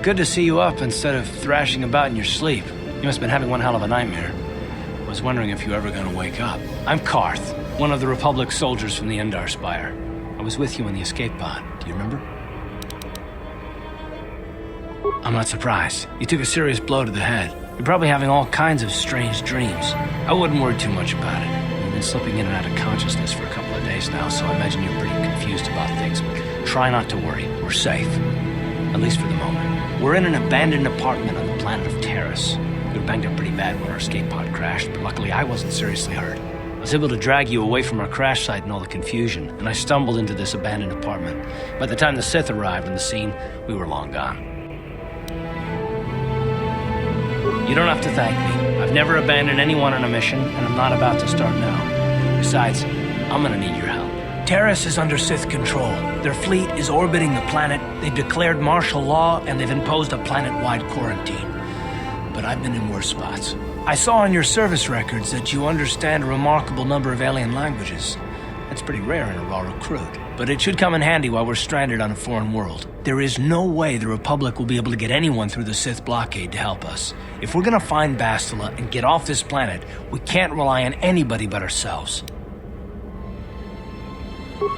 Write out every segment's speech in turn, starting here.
good to see you up instead of thrashing about in your sleep. You must have been having one hell of a nightmare. I was wondering if you were ever gonna wake up. I'm Karth, one of the Republic soldiers from the Endar Spire. I was with you in the escape pod. Do you remember? I'm not surprised. You took a serious blow to the head. You're probably having all kinds of strange dreams. I wouldn't worry too much about it. You've been slipping in and out of consciousness for a couple of days now, so I imagine you're pretty confused about things, but try not to worry. We're safe. At least for the moment. We're in an abandoned apartment on the planet of Taris. We were banged up pretty bad when our escape pod crashed, but luckily I wasn't seriously hurt. I was able to drag you away from our crash site and all the confusion, and I stumbled into this abandoned apartment. By the time the Sith arrived on the scene, we were long gone. You don't have to thank me. I've never abandoned anyone on a mission, and I'm not about to start now. Besides, I'm gonna need your help. Taris is under Sith control. Their fleet is orbiting the planet, they've declared martial law, and they've imposed a planet-wide quarantine. But I've been in worse spots. I saw on your service records that you understand a remarkable number of alien languages. That's pretty rare in a raw recruit. But it should come in handy while we're stranded on a foreign world. There is no way the Republic will be able to get anyone through the Sith blockade to help us. If we're gonna find Bastila and get off this planet, we can't rely on anybody but ourselves.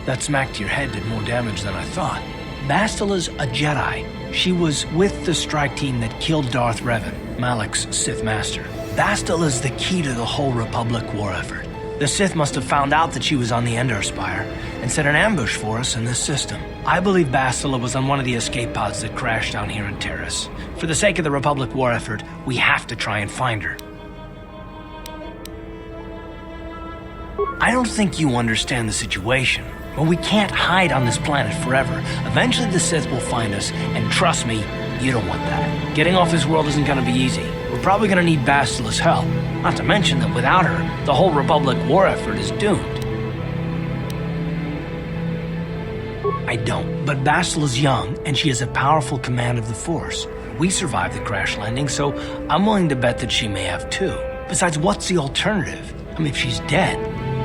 That smack to your head did more damage than I thought. Bastila's a Jedi. She was with the strike team that killed Darth Revan, Malak's Sith Master. Bastila's the key to the whole Republic war effort. The Sith must have found out that she was on the Endar Spire and set an ambush for us in this system. I believe Bastila was on one of the escape pods that crashed down here in Taris. For the sake of the Republic war effort, we have to try and find her. I don't think you understand the situation, but we can't hide on this planet forever. Eventually the Sith will find us, and trust me, you don't want that. Getting off this world isn't gonna be easy. We're probably gonna need Bastila's help. Not to mention that without her, the whole Republic war effort is doomed. I don't, but Bastila's young, and she has a powerful command of the Force. We survived the crash landing, so I'm willing to bet that she may have too. Besides, what's the alternative? I mean, if she's dead,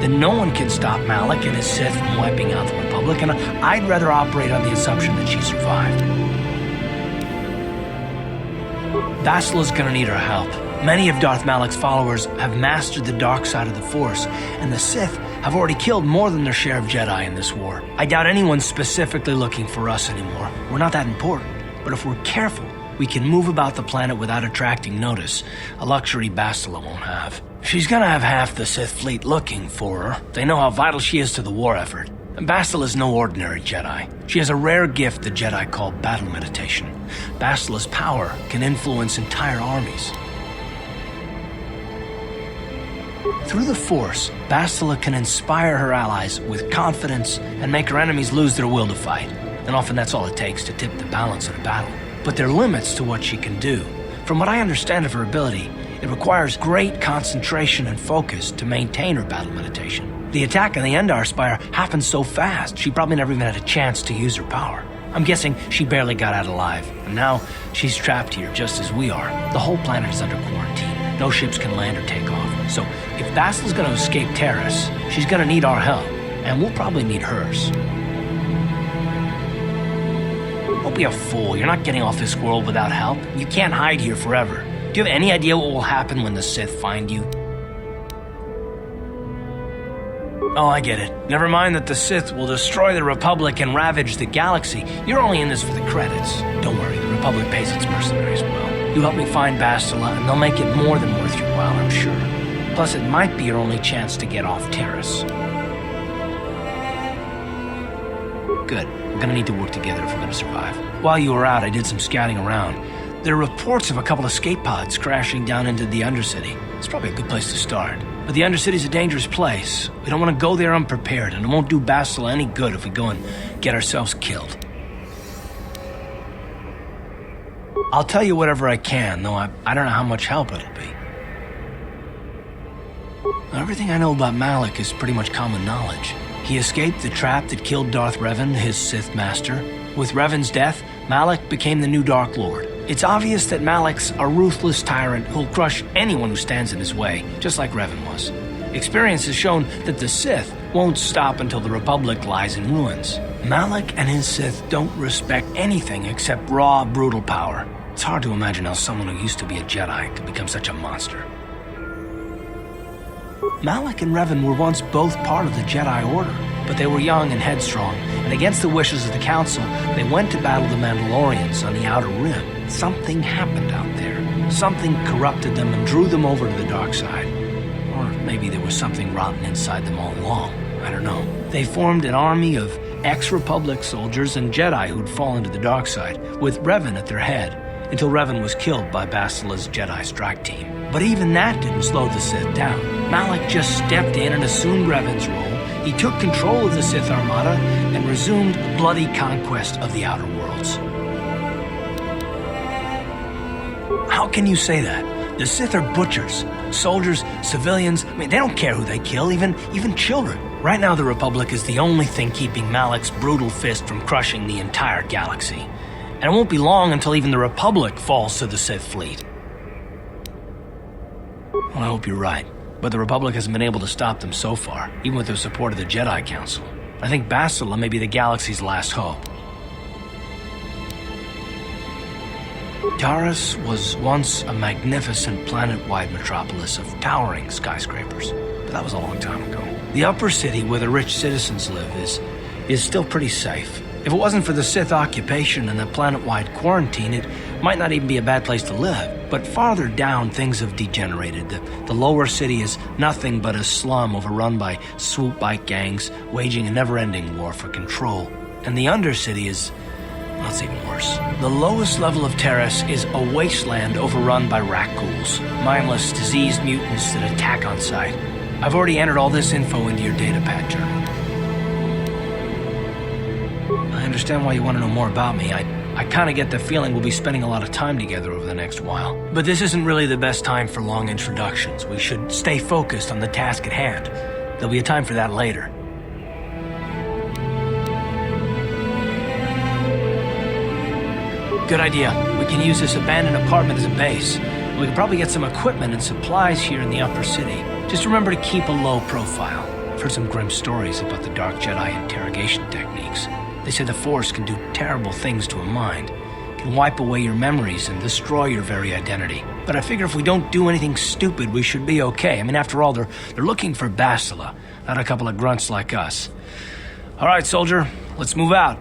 then no one can stop Malak and his Sith from wiping out the Republic, and I'd rather operate on the assumption that she survived. Bastila's gonna need our help. Many of Darth Malak's followers have mastered the dark side of the Force, and the Sith have already killed more than their share of Jedi in this war. I doubt anyone's specifically looking for us anymore. We're not that important. But if we're careful, we can move about the planet without attracting notice, a luxury Bastila won't have. She's gonna have half the Sith fleet looking for her. They know how vital she is to the war effort. And Bastila's no ordinary Jedi. She has a rare gift the Jedi call battle meditation. Bastila's power can influence entire armies. Through the Force, Bastila can inspire her allies with confidence and make her enemies lose their will to fight. And often that's all it takes to tip the balance in a battle. But there are limits to what she can do. From what I understand of her ability, it requires great concentration and focus to maintain her battle meditation. The attack on the Endar Spire happened so fast, she probably never even had a chance to use her power. I'm guessing she barely got out alive, and now she's trapped here just as we are. The whole planet is under quarantine. No ships can land or take off. So if Bastila's gonna escape Taris, she's gonna need our help, and we'll probably need hers. Don't be a fool. You're not getting off this world without help. You can't hide here forever. Do you have any idea what will happen when the Sith find you? Oh, I get it. Never mind that the Sith will destroy the Republic and ravage the galaxy. You're only in this for the credits. Don't worry, the Republic pays its mercenaries well. You help me find Bastila, and they'll make it more than worth your while, I'm sure. Plus, it might be your only chance to get off Taris. Good. We're gonna need to work together if we're gonna survive. While you were out, I did some scouting around. There are reports of a couple of escape pods crashing down into the Undercity. It's probably a good place to start. But the Undercity's a dangerous place. We don't want to go there unprepared, and it won't do Bastila any good if we go and get ourselves killed. I'll tell you whatever I can, though I don't know how much help it'll be. Everything I know about Malak is pretty much common knowledge. He escaped the trap that killed Darth Revan, his Sith master. With Revan's death, Malak became the new Dark Lord. It's obvious that Malak's a ruthless tyrant who'll crush anyone who stands in his way, just like Revan was. Experience has shown that the Sith won't stop until the Republic lies in ruins. Malak and his Sith don't respect anything except raw, brutal power. It's hard to imagine how someone who used to be a Jedi could become such a monster. Malak and Revan were once both part of the Jedi Order, but they were young and headstrong, and against the wishes of the Council, they went to battle the Mandalorians on the Outer Rim. Something happened out there. Something corrupted them and drew them over to the dark side. Or maybe there was something rotten inside them all along. I don't know. They formed an army of ex-Republic soldiers and Jedi who'd fallen to the dark side, with Revan at their head, until Revan was killed by Bastila's Jedi strike team. But even that didn't slow the Sith down. Malak just stepped in and assumed Revan's role. He took control of the Sith Armada and resumed the bloody conquest of the Outer Worlds. How can you say that? The Sith are butchers. Soldiers, civilians, they don't care who they kill, even children. Right now the Republic is the only thing keeping Malak's brutal fist from crushing the entire galaxy. And it won't be long until even the Republic falls to the Sith fleet. Well, I hope you're right. But the Republic hasn't been able to stop them so far, even with the support of the Jedi Council. I think Bastila may be the galaxy's last hope. Taris was once a magnificent planet-wide metropolis of towering skyscrapers, but that was a long time ago. The upper city where the rich citizens live is still pretty safe. If it wasn't for the Sith occupation and the planet-wide quarantine, it might not even be a bad place to live. But farther down, things have degenerated. The lower city is nothing but a slum overrun by swoop bike gangs, waging a never-ending war for control. And the undercity is... well, it's even worse. The lowest level of Taris is a wasteland overrun by rat-ghouls, mindless, diseased mutants that attack on sight. I've already entered all this info into your datapad journal. I understand why you want to know more about me. I kind of get the feeling we'll be spending a lot of time together over the next while. But this isn't really the best time for long introductions. We should stay focused on the task at hand. There'll be a time for that later. Good idea. We can use this abandoned apartment as a base. We can probably get some equipment and supplies here in the upper city. Just remember to keep a low profile. I've heard some grim stories about the Dark Jedi interrogation techniques. They say the Force can do terrible things to a mind. It can wipe away your memories and destroy your very identity. But I figure if we don't do anything stupid, we should be okay. After all, they're looking for Bastila, not a couple of grunts like us. All right, soldier, let's move out.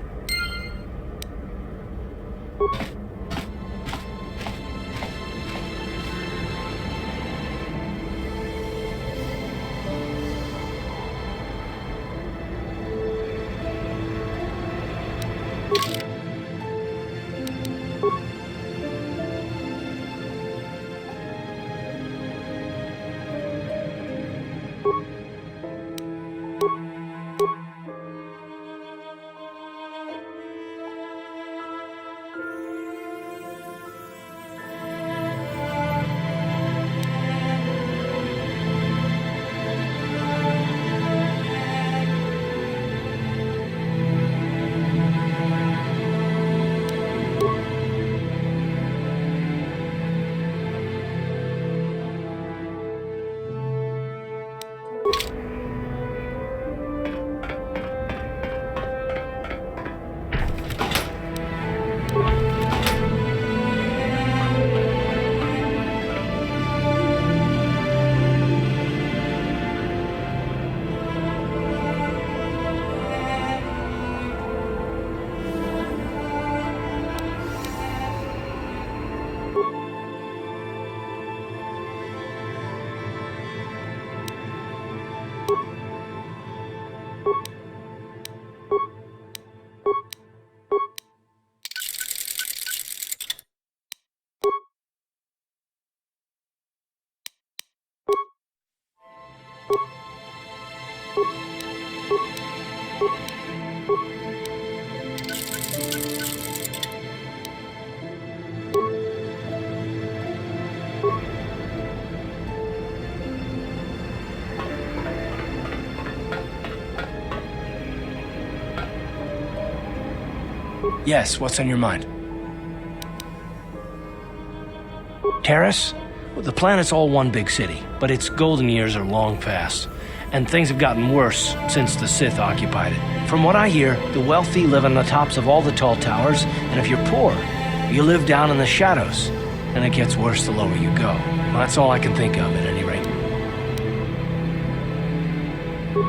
Yes, what's on your mind? Taris? Well, the planet's all one big city, but its golden years are long past. And things have gotten worse since the Sith occupied it. From what I hear, the wealthy live on the tops of all the tall towers, and if you're poor, you live down in the shadows. And it gets worse the lower you go. Well, that's all I can think of, at any rate.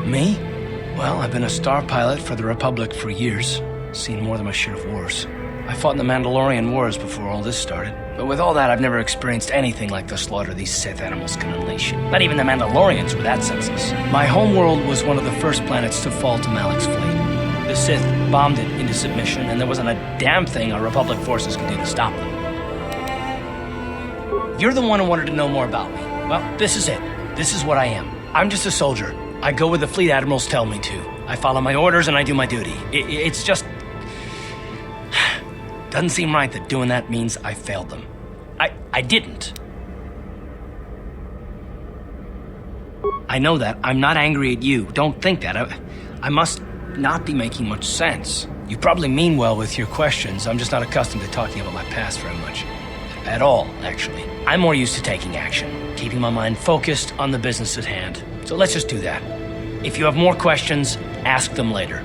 Me? Well, I've been a star pilot for the Republic for years. Seen more than my share of wars. I fought in the Mandalorian Wars before all this started. But with all that, I've never experienced anything like the slaughter these Sith animals can unleash. Not even the Mandalorians were that senseless. My homeworld was one of the first planets to fall to Malik's fleet. The Sith bombed it into submission, and there wasn't a damn thing our Republic forces could do to stop them. You're the one who wanted to know more about me. Well, this is it. This is what I am. I'm just a soldier. I go where the fleet admirals tell me to. I follow my orders and I do my duty. It's just... Doesn't seem right that doing that means I failed them. I didn't. I know that. I'm not angry at you. Don't think that. I must not be making much sense. You probably mean well with your questions. I'm just not accustomed to talking about my past very much. At all, actually. I'm more used to taking action, keeping my mind focused on the business at hand. So let's just do that. If you have more questions, ask them later.